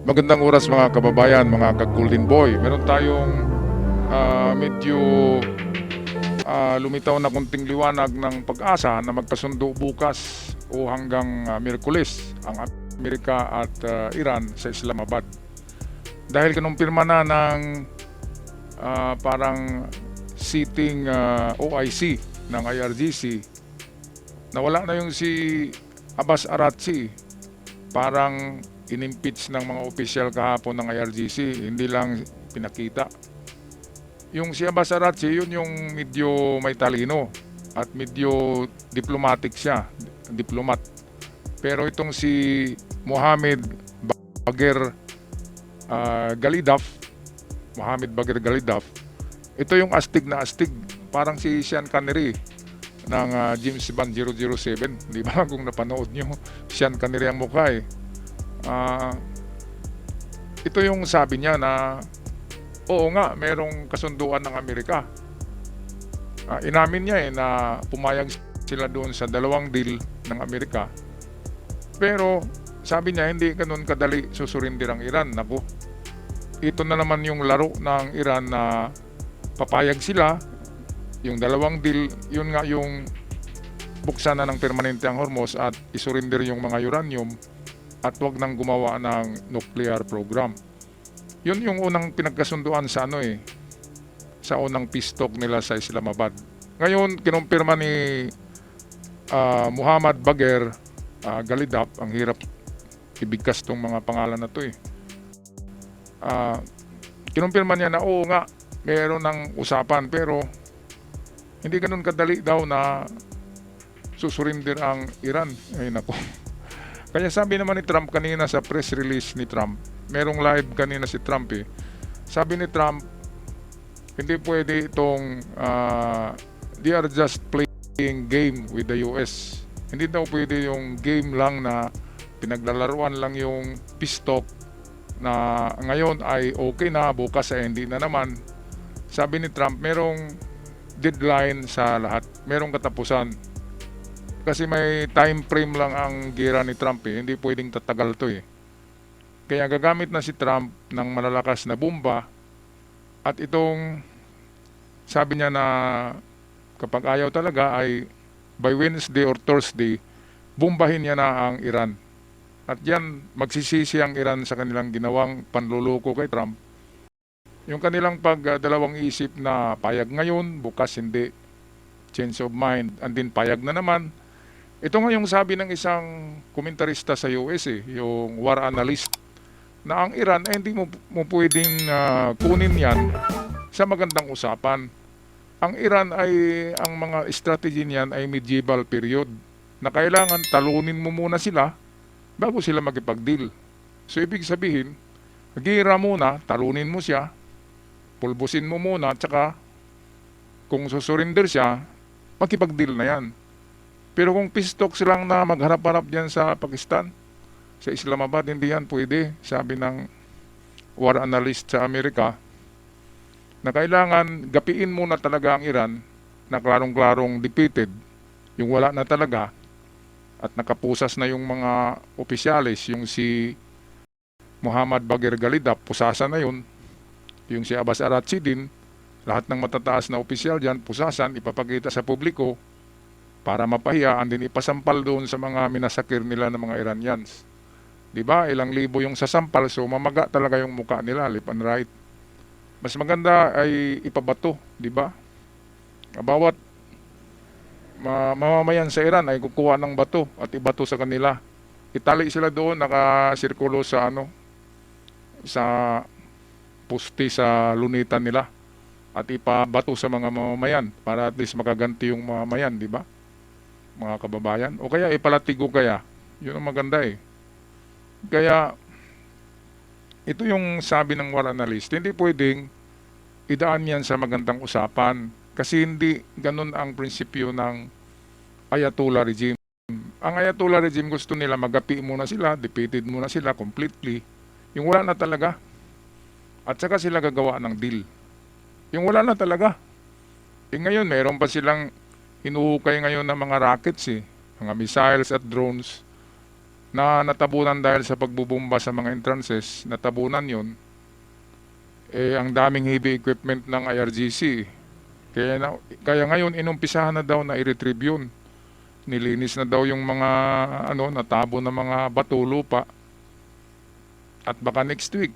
Magandang oras mga kababayan, mga ka-Golden Boy. Meron tayong medyo lumitaw na kunting liwanag ng pag-asa na magkasundo bukas o hanggang Miyerkules ang Amerika at Iran sa Islamabad. Dahil kinumpirma na ng parang sitting OIC ng IRGC na wala na yung si Abbas Araghchi. Parang inimpeach ng mga opisyal kahapon ng IRGC, hindi lang pinakita. Yung si Abbas Araghchi, yun yung medyo may talino at medyo diplomatic siya, diplomat. Pero itong si Mohammed Bagher Galidaf, ito yung astig na astig, parang si Sean Connery ng James Bond 007. Di ba kung napanood nyo, Sean Connery ang mukha eh. Ito yung sabi niya na oo nga, merong kasunduan ng Amerika. Inamin niya na pumayag sila doon sa dalawang deal ng Amerika. Pero sabi niya hindi ganun kadali susurindir ang Iran. Naku, ito na naman yung laro ng Iran na papayag sila. Yung dalawang deal, yun nga yung buksan na ng permanente ang Hormuz at isurindir yung mga uranium at wag nang gumawa ng nuclear program. Yun yung unang pinagkasunduan sa sa unang peace talk nila sa Islamabad. Ngayon, kinumpirma ni Muhammad Bagher Galidaf, ang hirap ibigkas tong mga pangalan na to eh. Kinumpirma niya na oo nga, meron ng usapan pero hindi ganun kadali daw na susurindir ang Iran. Ay nako. Kaya sabi naman ni Trump kanina sa press release ni Trump, merong live kanina si Trump eh. Sabi ni Trump, hindi pwede itong they are just playing game with the US. Hindi daw pwede yung game lang na pinaglalaruan lang yung peace talk na ngayon ay okay na, bukas ay hindi na naman. Sabi ni Trump, merong deadline sa lahat, merong katapusan. Kasi may time frame lang ang gira ni Trump eh. Hindi pwedeng tatagal to eh. Kaya gagamit na si Trump ng malalakas na bomba. At itong sabi niya na kapag ayaw talaga ay by Wednesday or Thursday, bombahin niya na ang Iran. At yan, magsisisi ang Iran sa kanilang ginawang panluloko kay Trump. Yung kanilang pagdalawang isip na payag ngayon, bukas hindi. Change of mind. And then payag na naman. Ito nga yung sabi ng isang komentarista sa US yung war analyst, na ang Iran ay hindi mo pwedeng kunin yan sa magandang usapan. Ang Iran ay, ang mga strategy niyan ay medieval period, na kailangan talunin mo muna sila bago sila makipag-deal. So ibig sabihin, gira muna, talunin mo siya, pulbusin mo muna, tsaka kung susurinder siya, makipag-deal na yan. Pero kung peace talks lang na magharap-harap dyan sa Pakistan, sa Islamabad, hindi yan pwede. Sabi ng war analyst sa Amerika, na kailangan gapiin muna talaga ang Iran na klarong-klarong defeated, yung wala na talaga, at nakapusas na yung mga opisyalis, yung si Muhammad Bagher Galidaf, pusasan na yun, yung si Abbas Araghchi din, lahat ng matataas na opisyal dyan, pusasan, ipapakita sa publiko, para mapahiya, and din ipasampal doon sa mga minasakir nila ng mga Iranians. Diba? Ilang libo yung sasampal, so mamaga talaga yung muka nila, left and right. Mas maganda ay ipabato, diba? Bawat mamamayan sa Iran ay kukuha ng bato at ibato sa kanila. Itali sila doon, nakasirkulo sa sa pusti sa lunitan nila at ipabato sa mga mamamayan para at least makaganti yung mamamayan, diba? Mga kababayan, o kaya ipalatigo kaya, yun ang maganda eh. Kaya ito yung sabi ng war analyst, hindi pwedeng idaan yan sa magandang usapan kasi hindi ganun ang prinsipyo ng Ayatollah regime. Ang Ayatollah regime gusto nila magapi muna sila, defeated muna sila completely, yung wala na talaga, at saka sila gagawa ng deal. Yung wala na talaga, ngayon meron pa silang hinuhukay ngayon ng mga rockets mga missiles at drones na natabunan dahil sa pagbubomba sa mga entrances, natabunan yon. Ang daming heavy equipment ng IRGC. Kaya ngayon, inumpisahan na daw na i-retrieve yun. Nilinis na daw yung mga natabo na mga bato, lupa. At baka next week,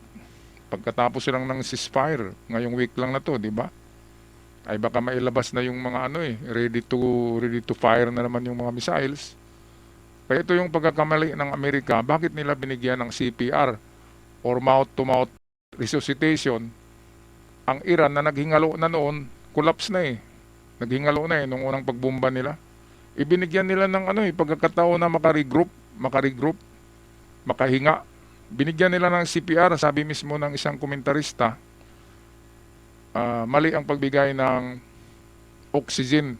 pagkatapos lang ng ceasefire, ngayong week lang na to, di ba? Ay baka mailabas na yung mga ready to fire na naman yung mga missiles. Kaya ito yung pagkakamali ng Amerika. Bakit nila binigyan ng CPR or mouth-to-mouth resuscitation? Ang Iran na naghingalo na noon, collapse na Naghingalo na nung unang pagbomba nila. Ibinigyan nila ng pagkakataon na makaregroup, makahinga. Binigyan nila ng CPR, sabi mismo ng isang komentarista, mali ang pagbigay ng oxygen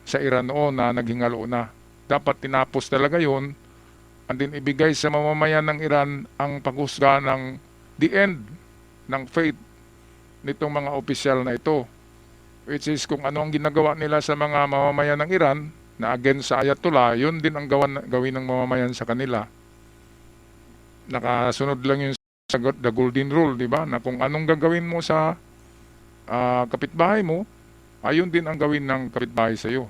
sa Iran noon na naghingalo na. Dapat tinapos talaga yon, and then ibigay sa mamamayan ng Iran ang paghusga ng the end ng fate nitong mga opisyal na ito. Which is kung ano ang ginagawa nila sa mga mamamayan ng Iran na against sa Ayatollah, yun din ang gawin ng mamamayan sa kanila. Nakasunod lang yung sa the golden rule, di ba? Na kung anong gagawin mo sa kapitbahay mo, ayun din ang gawin ng kapitbahay sa iyo.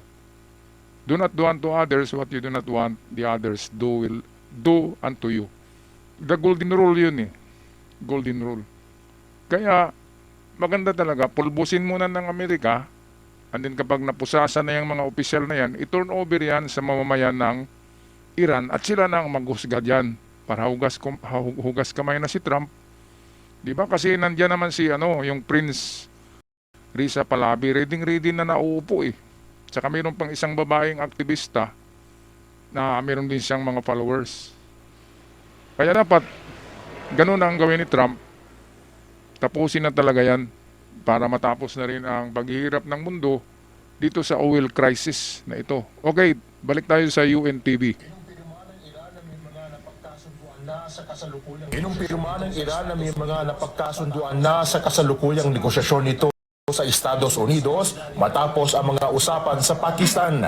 Do not do unto others what you do not want the others do unto you. The golden rule yun Golden rule. Kaya maganda talaga, pulbusin muna ng Amerika, and then kapag napusasa na yung mga opisyal na yan, i-turn over yan sa mamamayan ng Iran at sila na ang maghusga dyan para hugas kamay na si Trump. Di ba? Kasi nandiyan naman si yung Prince Risa Pahlavi, ready na nauupo Tsaka mayroon pang isang babaeng aktivista na mayroon din siyang mga followers. Kaya dapat ganun ang gawin ni Trump. Tapusin na talaga yan para matapos na rin ang paghihirap ng mundo dito sa oil crisis na ito. Okay, balik tayo sa UNTV. Inumpirma ng Iran na may mga napagkasunduan na sa kasalukuyang negosasyon nito sa Estados Unidos matapos ang mga usapan sa Pakistan.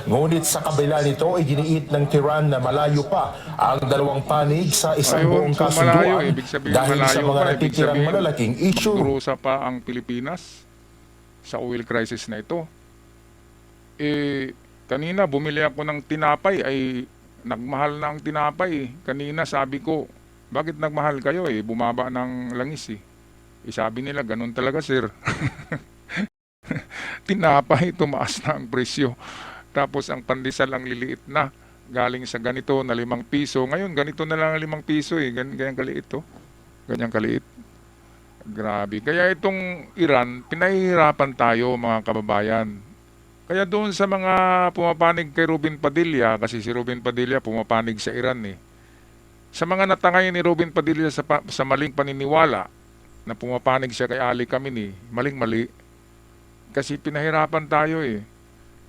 Ngunit sa kabila nito ay giniit ng Tehran na malayo pa ang dalawang panig sa isang buong kasunduan dahil sa mga natitirang malalaking issue. Durusa pa ang Pilipinas sa oil crisis na ito. Kanina bumili ako ng tinapay, ay nagmahal na ang tinapay. Kanina sabi ko, bakit nagmahal kayo bumaba ng langis sabi nila, ganun talaga sir. Tinapay, tumaas na ang presyo. Tapos ang pandesal ang liliit na. Galing sa ganito na 5 piso. Ngayon, ganito na lang ang 5 piso Ganyan kaliit Ganyan kaliit. Grabe. Kaya itong Iran, pinahihirapan tayo mga kababayan. Kaya doon sa mga pumapanig kay Robin Padilla, kasi si Robin Padilla pumapanig sa Iran Sa mga natangay ni Robin Padilla sa maling paniniwala, na pumapanig siya kay Ali Khamenei, maling-mali. Kasi pinahirapan tayo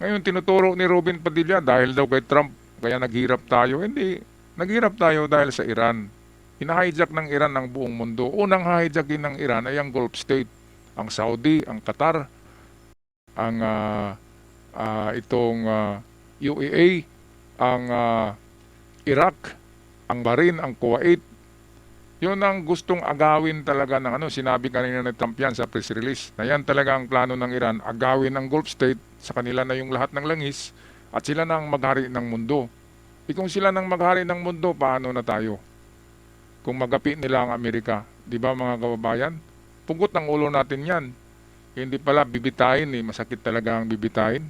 Ngayon tinuturo ni Robin Padilla dahil daw kay Trump, kaya naghirap tayo. Hindi, naghirap tayo dahil sa Iran. Hinahijack ng Iran ang buong mundo. Unang hijackin ng Iran ay ang Gulf State. Ang Saudi, ang Qatar, ang UAE, ang Iraq, ang Bahrain, ang Kuwait. Yun ang gustong agawin talaga ng sinabi kanina ni Trump yan sa press release. Na yan talaga ang plano ng Iran, agawin ang Gulf State, sa kanila na yung lahat ng langis, at sila na ang maghari ng mundo. Kung sila nang maghari ng mundo, paano na tayo? Kung magapi nila ang Amerika, di ba mga kababayan? Pugot ng ulo natin yan. Hindi pala bibitayin masakit talaga ang bibitayin.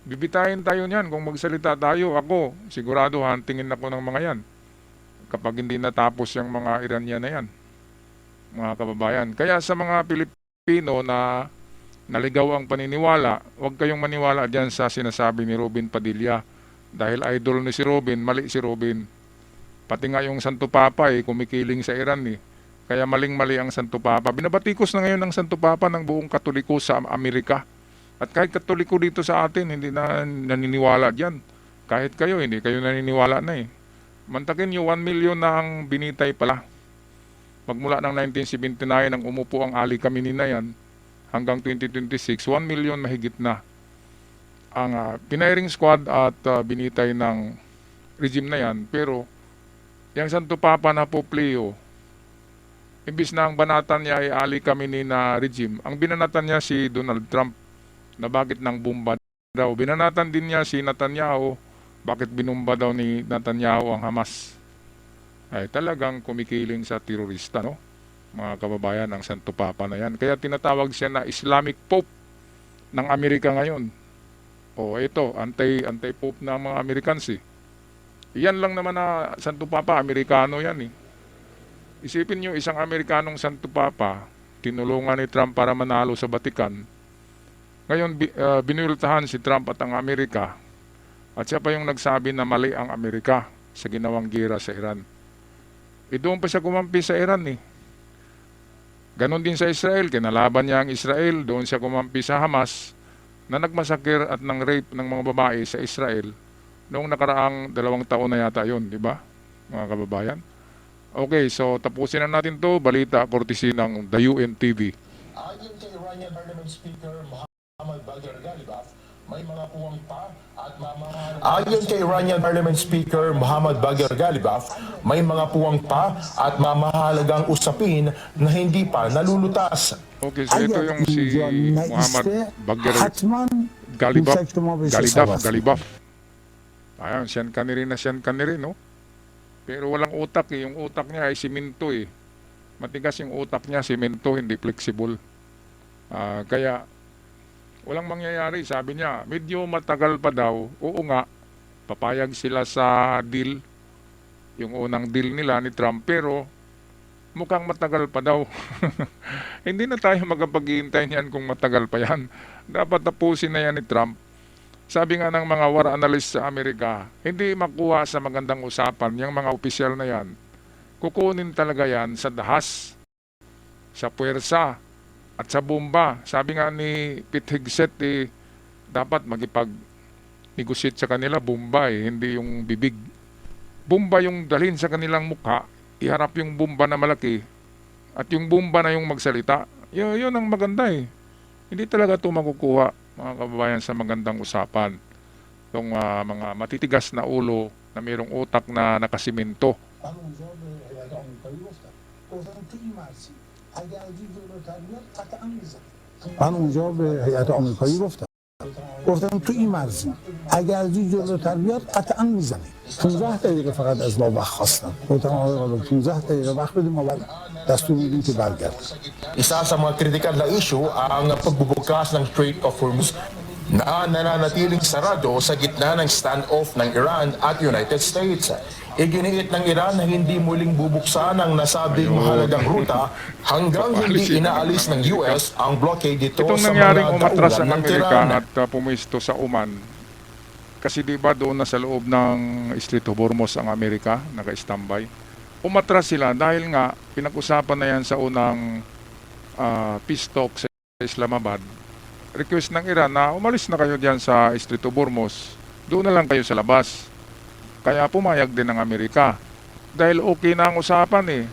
Bibitayin tayo niyan kung magsalita tayo. Ako, sigurado hantingin ako ng mga yan. Kapag hindi natapos yung mga Iranian na yan, mga kababayan. Kaya sa mga Pilipino na naligaw ang paniniwala, huwag kayong maniwala dyan sa sinasabi ni Robin Padilla. Dahil idol ni si Robin, mali si Robin. Pati nga yung Santo Papa kumikiling sa Iran Kaya maling-mali ang Santo Papa. Binabatikos na ngayon ng Santo Papa ng buong Katoliko sa Amerika. At kahit Katoliko dito sa atin, hindi na naniniwala dyan. Kahit kayo, hindi kayo naniniwala na Mantakin nyo, 1 million na ang binitay pala. Magmula ng 1979 nang umupo ang Ali Khamenei na yan, hanggang 2026, 1 million mahigit na ang pinairing squad at binitay ng regime na yan. Pero yung Santo Papa na Pope Leo, imbis na ang banatan niya ay Ali Khamenei na regime, ang binanatan niya si Donald Trump na bakit nang bomba daw. Binanatan din niya si Netanyahu, bakit binumba daw ni Netanyahu ang Hamas. Ay talagang kumikiling sa terorista, no? Mga kababayan, ang Santo Papa na yan. Kaya tinatawag siya na Islamic Pope ng Amerika ngayon. O ito, anti-Pope na mga Americans eh. Yan lang naman na Santo Papa, Amerikano yan eh. Isipin nyo, isang Amerikanong Santo Papa, tinulungan ni Trump para manalo sa Vatican. Ngayon, binultahan si Trump at ang Amerika. At siya pa yung nagsabi na mali ang Amerika sa ginawang gera sa Iran. Doon pa siya kumampi sa Iran eh. Ganon din sa Israel, kinalaban niya ang Israel, doon siya kumampi sa Hamas na nagmasakir at ng rape ng mga babae sa Israel noong nakaraang 2 taon na yata yun, di ba, mga kababayan? Okay, so tapusin na natin to. Balita courtesy ng The UNTV. Ayon kay Iranian Parliament Speaker Mohammad Bagher Ghalibaf, may mga puwang pa at mamahal. Ayon kay Iranian Parliament Speaker Mohammad Bagher Ghalibaf, may mga puwang pa at mamahalagang usapin na hindi pa nalulutas. Okay, so ito yung si Muhammad Bagher Ghalibaf. Ayan, siyan ka ni rin, no? Pero walang utak eh. Yung utak niya ay simento eh. Matigas yung utak niya, simento, hindi flexible. Kaya walang mangyayari, sabi niya. Medyo matagal pa daw. Oo nga, papayag sila sa deal. Yung unang deal nila ni Trump. Pero mukhang matagal pa daw. Hindi na tayo magpag-iintay niyan kung matagal pa yan. Dapat tapusin na yan ni Trump. Sabi nga ng mga war analysts sa Amerika, hindi makuha sa magandang usapan yung mga opisyal na yan. Kukunin talaga yan sa dahas, sa puwersa, at sa bomba. Sabi nga ni Pete Hegseth, dapat magipag-negotiate sa kanila, bomba hindi yung bibig. Bomba yung dalhin sa kanilang mukha, iharap yung bomba na malaki, at yung bomba na yung magsalita. Yun ang maganda eh. Hindi talaga ito makukuha, mga kababayan, sa magandang usapan. Itong mga matitigas na ulo na mayroong utak na nakasimento. من اونجا به هیئت آمریکایی گفتم تو این مرزی اگر زی جلوتر بیاد قطعا میزنه 15 دقیقه فقط از ما وقت خواستم گفتم آقای قاضی 15 دقیقه وقت بدیم ما دستور میدیم که برگرد. Isa sa mga kritikal na issue ang pagbubukas ng Strait of Hormuz na nananatiling sarado sa gitna ng standoff ng Iran at United States. Iginiit ng Iran na hindi muling bubuksan ang nasabing mahalagang ruta hanggang hindi inaalis ng US ang blockade dito Itong sa nangyaring mga umatras daulan ang ng Amerika Tehran. at pumisto sa Oman. Kasi di ba doon na sa loob ng Strait of Hormuz ang Amerika, naka-standby. Umatras sila dahil nga pinag-usapan na yan sa unang peace talk sa Islamabad. Request ng Iran na umalis na kayo diyan sa Strait of Hormuz. Doon na lang kayo sa labas. Kaya pumayag din ng Amerika. Dahil okay na ang usapan eh.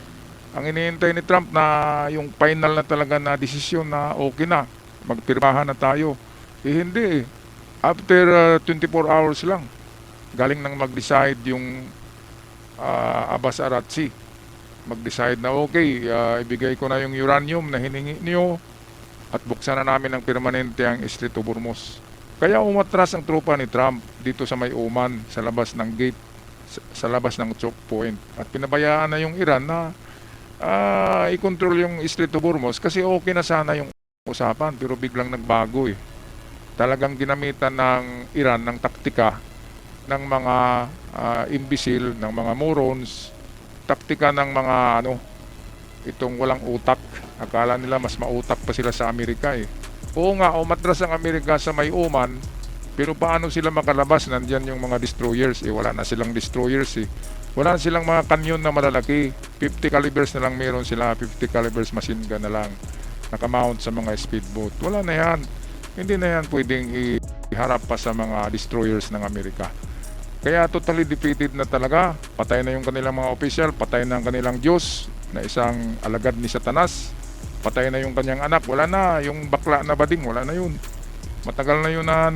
Ang iniintay ni Trump na yung final na talaga na desisyon na okay na. Magpirmahan na tayo. Hindi eh. After 24 hours lang. Galing nang mag-decide yung Abbas Araghchi. Mag-decide na okay, ibigay ko na yung uranium na hiningi niyo at buksan na namin ng permanente ang Strait of Hormuz. Kaya umatras ang tropa ni Trump dito sa may Oman, sa labas ng gate, sa labas ng choke point. At pinabayaan na yung Iran na i-control yung Strait of Hormuz kasi okay na sana yung usapan pero biglang nagbago eh. Talagang ginamitan ng Iran ng taktika ng mga imbecile, ng mga morons, taktika ng mga itong walang utak. Akala nila mas mautak pa sila sa Amerika eh. Oo nga, umatras ang Amerika sa may Oman, pero paano sila makalabas? Nandyan yung mga destroyers eh. Wala na silang destroyers eh. Wala na silang mga kanyon na malalaki. 50 calibers na lang meron sila. 50 calibers machine gun na lang nakamount sa mga speedboat. Wala na yan. Hindi na yan pwedeng iharap pa sa mga destroyers ng Amerika. Kaya totally defeated na talaga. Patay na yung kanilang mga official, patay na ang kanilang Diyos na isang alagad ni Satanas. Patay na yung kanyang anak, wala na. Yung bakla na bading, wala na yun. Matagal na yun na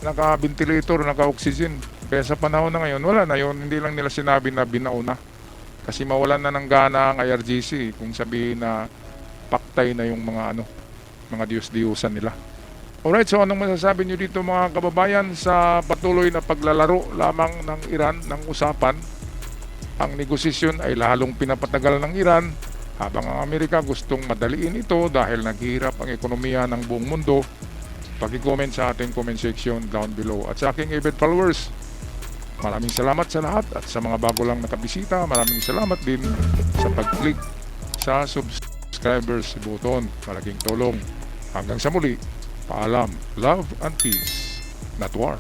naka-ventilator, naka-oxygen. Kaya sa panahon na ngayon, wala na yun. Hindi lang nila sinabi na binauna. Kasi mawalan na ng gana ang IRGC kung sabihin na paktay na yung mga Diyos-Diyusan nila. Alright, so anong masasabi nyo dito mga kababayan sa patuloy na paglalaro lamang ng Iran ng usapan? Ang negosasyon ay lalong pinapatagal ng Iran habang ang Amerika gustong madaliin ito dahil naghihirap ang ekonomiya ng buong mundo. Paki-comment sa ating comment section down below. At sa aking avid followers, maraming salamat sa lahat at sa mga bago lang nakabisita, maraming salamat din sa pag-click sa subscribers button. Malaking tulong. Hanggang sa muli, paalam, love and peace, not war.